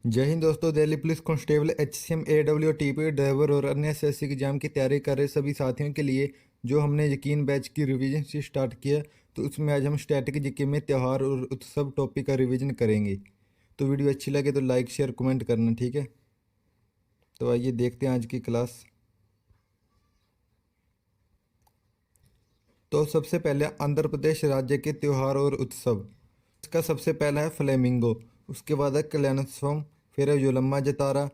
जय हिंद दोस्तों। Delhi police constable HCM AWTP driver और अन्य SSC एग्जाम की तैयारी कर रहे सभी साथियों के लिए जो हमने यकीन बैच की रिवीजन से स्टार्ट किया, तो उसमें आज हम स्टैटिक जीके में त्यौहार और उत्सव टॉपिक का रिवीजन करेंगे। तो वीडियो अच्छी लगे तो लाइक शेयर कमेंट करना, ठीक है। तो आइए देखते हैं आज की क्लास। तो सबसे पहले आंध्र प्रदेश राज्य के त्यौहार और उत्सव। इसका सबसे पहला है फ्लेमिंगो, उसके बाद है कल्याणोत्सवम, फिर है योलम्मा जतारा,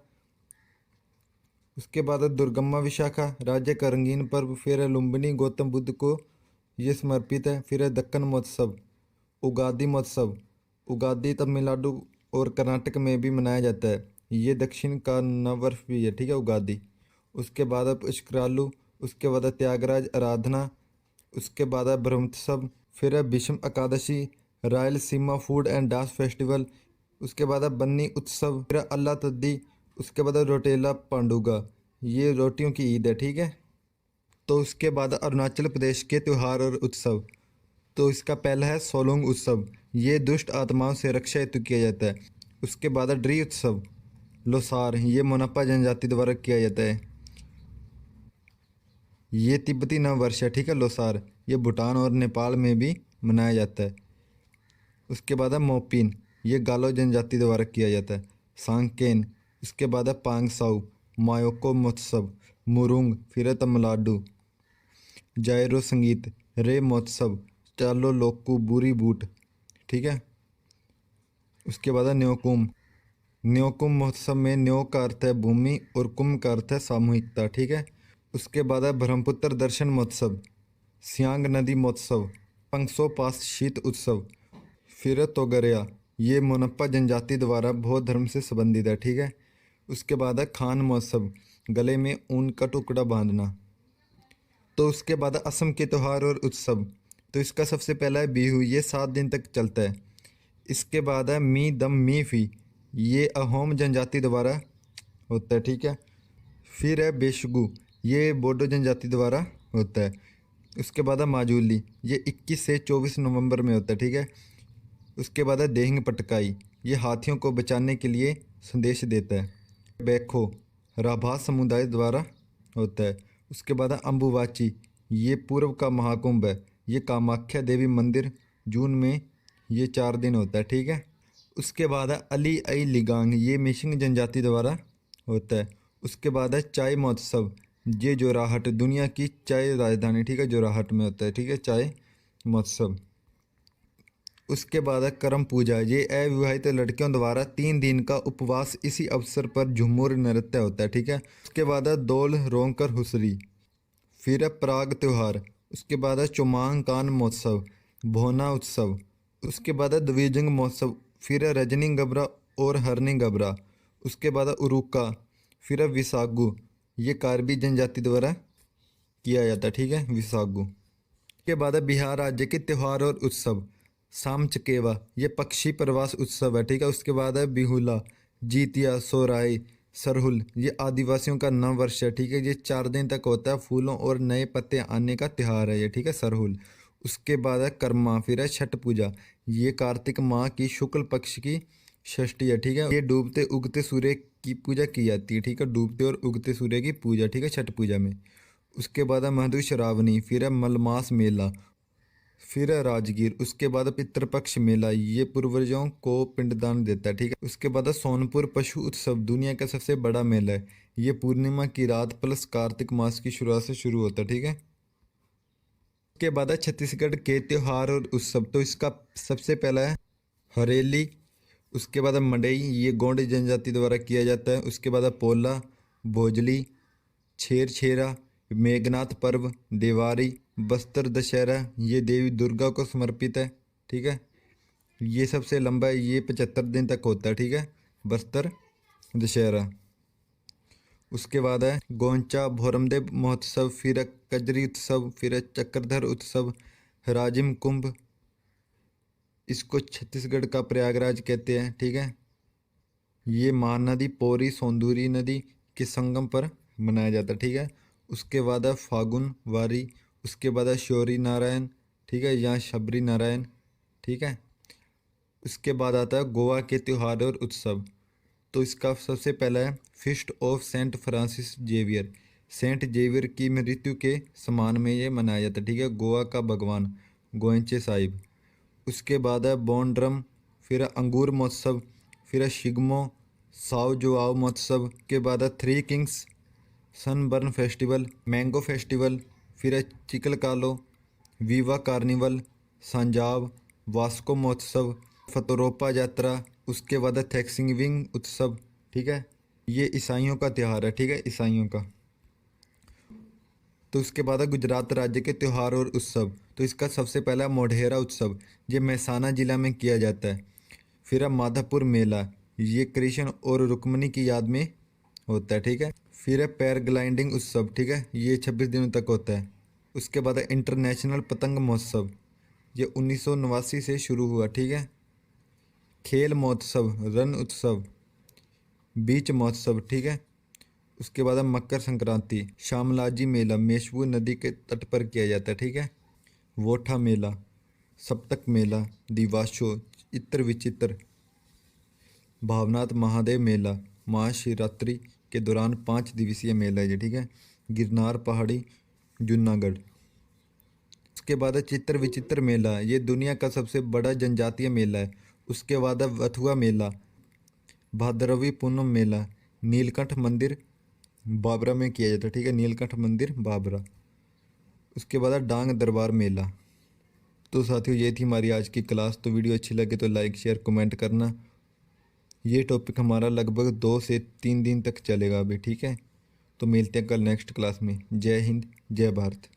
उसके बाद है दुर्गम्मा विशाखा राज्य का रंगीन पर्व, फिर है लुम्बिनी गौतम बुद्ध को ये समर्पित है, फिर है दक्कन महोत्सव। उगादि महोत्सव, उगादि तमिलनाडु और कर्नाटक में भी मनाया जाता है, ये दक्षिण का नववर्ष भी है, ठीक है, उगादि। उसके बाद है पुष्करालु, उसके बाद है त्यागराज आराधना, उसके बाद है ब्रह्मोत्सव, फिर है Bhishma Ekadashi, Rayalaseema food and dance festival, उसके बाद है बन्नी उत्सव, फिर है अल्लाह तद्दी, उसके बाद है रोटेला पांडुगा, ये रोटियों की ईद है, ठीक है। तो उसके बाद अरुणाचल प्रदेश के त्यौहार और उत्सव। तो इसका पहला है सोलोंग उत्सव, ये दुष्ट आत्माओं से रक्षा हेतु किया जाता है। उसके बाद है ड्री उत्सव, लोसार, ये मोनपा जनजाति द्वारा किया जाता है, ये तिब्बती नववर्ष है, ठीक है। लोसार ये भूटान और नेपाल में भी मनाया जाता है। उसके बाद है मोपिन, ये गालो जनजाति द्वारा किया जाता है। सांकेन, उसके बाद है पांगसाउ, मायोको महोत्सव, मुरुंग, फिर है तमिलनाडु। जायरो संगीत, रे महोत्सव, चालो लोकू बुरी बूट, ठीक है। उसके बाद है न्योकुम, न्योकुम महोत्सव में न्यो का अर्थ है भूमि और कुंभ का अर्थ है सामूहिकता, ठीक है। उसके बाद है ब्रह्मपुत्र दर्शन महोत्सव, सियांग नदी महोत्सव, पंगसो पास शीत उत्सव, फिर है तोगरिया, ये मोनप्पा जनजाति द्वारा बौद्ध धर्म से संबंधित है, ठीक है। उसके बाद है खान महोत्सव, गले में ऊन का टुकड़ा बांधना। तो उसके बाद असम के त्यौहार और उत्सव। तो इसका सबसे पहला है बिहू, ये 7 दिन तक चलता है। इसके बाद है मी दम मी फी, ये अहोम जनजाति द्वारा होता है, ठीक है। फिर है बेशगु, ये बोडो जनजाति द्वारा होता है। उसके बाद है माजूली, ये 21 से 24 नवंबर में होता है, ठीक है। उसके बाद है देहिंग पटकाई, ये हाथियों को बचाने के लिए संदेश देता है। बैखो, राभा समुदाय द्वारा होता है। उसके बाद है अम्बुवाची, ये पूर्व का महाकुंभ है, ये कामाख्या देवी मंदिर जून में ये 4 दिन होता है, ठीक है। उसके बाद है अली आई लिगांग, ये मिशिंग जनजाति द्वारा होता है। उसके बाद है चाय महोत्सव, ये जोराहट, दुनिया की चाय राजधानी, ठीक है, जोराहट में होता है, ठीक है, चाय महोत्सव। उसके बाद है करम पूजा, ये अविवाहित लड़कियों द्वारा 3 दिन का उपवास, इसी अवसर पर झूमर नृत्य होता है, ठीक है। उसके बाद है दोल रोंकर हुसरी, फिर है पराग त्यौहार। उसके बाद है चुमांग कान महोत्सव, भोना उत्सव। उसके बाद है द्विजंग महोत्सव, फिर है रजनी गबरा और हरनी गबरा। उसके बाद है उरुका, फिर है विसागु, ये कार्बी जनजाति द्वारा किया जाता है, ठीक है, विसागु। के बाद है बिहार राज्य के त्यौहार और उत्सव, साम चकेवा, ये पक्षी प्रवास उत्सव है, ठीक है। उसके बाद है बिहुला, जीतिया, सोराई, सरहुल, ये आदिवासियों का नव वर्ष है, ठीक है, ये 4 दिन तक होता है, फूलों और नए पत्ते आने का त्यौहार है ये, ठीक है, सरहुल। उसके बाद है कर्मा, फिर है छठ पूजा, ये कार्तिक माह की शुक्ल पक्ष की षष्ठी है, ठीक है। ये डूबते उगते सूर्य की पूजा की जाती है, ठीक है, डूबते और उगते सूर्य की पूजा, ठीक है, छठ पूजा में। उसके बाद है मधुश्रावणी, फिर है मलमास मेला, फिर है राजगीर। उसके बाद पितृपक्ष मेला, ये पूर्वजों को पिंडदान देता है, ठीक है। उसके बाद सोनपुर पशु उत्सव, दुनिया का सबसे बड़ा मेला है, ये पूर्णिमा की रात प्लस कार्तिक मास की शुरुआत से शुरू होता है, ठीक है। उसके बाद छत्तीसगढ़ के त्यौहार और उत्सव। तो इसका सबसे पहला है हरेली, उसके बाद मडई, ये गोंड जनजाति द्वारा किया जाता है। उसके बाद पोला, भोजली, छेरछेरा, मेघनाथ पर्व, देवारी, बस्तर दशहरा, ये देवी दुर्गा को समर्पित है, ठीक है। ये सबसे लंबा है, ये 75 दिन तक होता है, ठीक है, बस्तर दशहरा। उसके बाद है गोंचा भोरमदेव महोत्सव, फिर है कजरी उत्सव, फिर है चक्रधर उत्सव, राजिम कुंभ, इसको छत्तीसगढ़ का प्रयागराज कहते हैं, ठीक है। ये महानदी पौरी सोंदूरी नदी के संगम पर मनाया जाता है, ठीक है। उसके बाद है फागुन वारी, उसके बाद है शौरी नारायण, ठीक है, यहाँ शबरी नारायण, ठीक है। उसके बाद आता है गोवा के त्यौहार और उत्सव। तो इसका सबसे पहला है feast of Saint Francis Xavier. Saint Xavier की मृत्यु के सम्मान में ये मनाया जाता है, ठीक है। गोवा का भगवान गोएंचे साहिब। उसके बाद है बॉन ड्रम, फिर है अंगूर महोत्सव, फिर है शिगमो साओ जोआओ महोत्सव। के बाद है three Kings sunburn festival, mango festival, फिर है चिकलकालो, वीवा कार्निवल, सांजाव, वास्को महोत्सव, फतोरोपा यात्रा। उसके बाद है थैंक्सगिविंग उत्सव, ठीक है। ये ईसाइयों का त्यौहार है, ठीक है, ईसाइयों का। तो उसके बाद है गुजरात राज्य के त्यौहार और उत्सव। तो इसका सबसे पहला मोढेरा उत्सव, ये महसाना जिला में किया जाता है। फिर है माधवपुर मेला, ये कृष्ण और रुक्मणी की याद में होता है, ठीक है। फिर है पैराग्लाइडिंग उत्सव, ठीक है, ये 26 दिनों तक होता है। उसके बाद है इंटरनेशनल पतंग महोत्सव, ये 1989 से शुरू हुआ, ठीक है। खेल महोत्सव, रण उत्सव, बीच महोत्सव, ठीक है। उसके बाद है मकर संक्रांति, शामलाजी मेला मेशबू नदी के तट पर किया जाता है, ठीक है। वोठा मेला, सप्तक मेला, दिवाशो, चित्र विचित्र, भावनाथ महादेव मेला महाशिवरात्रि के दौरान 5 दिवसीय मेला है ये, ठीक है। गिरनार पहाड़ी जूनागढ़। उसके बाद है चित्र विचित्र मेला, ये दुनिया का सबसे बड़ा जनजातीय मेला है। उसके बाद है वथुआ मेला, भादरवी पूनम मेला नीलकंठ मंदिर बाबरा में किया जाता है, ठीक है, नीलकंठ मंदिर बाबरा। उसके बाद है डांग दरबार मेला। तो साथियों ये थी हमारी आज की क्लास। तो वीडियो अच्छी लगे तो लाइक शेयर कमेंट करना। ये टॉपिक हमारा लगभग 2 से 3 दिन तक चलेगा अभी, ठीक है। तो मिलते हैं कल नेक्स्ट क्लास में। जय हिंद, जय भारत।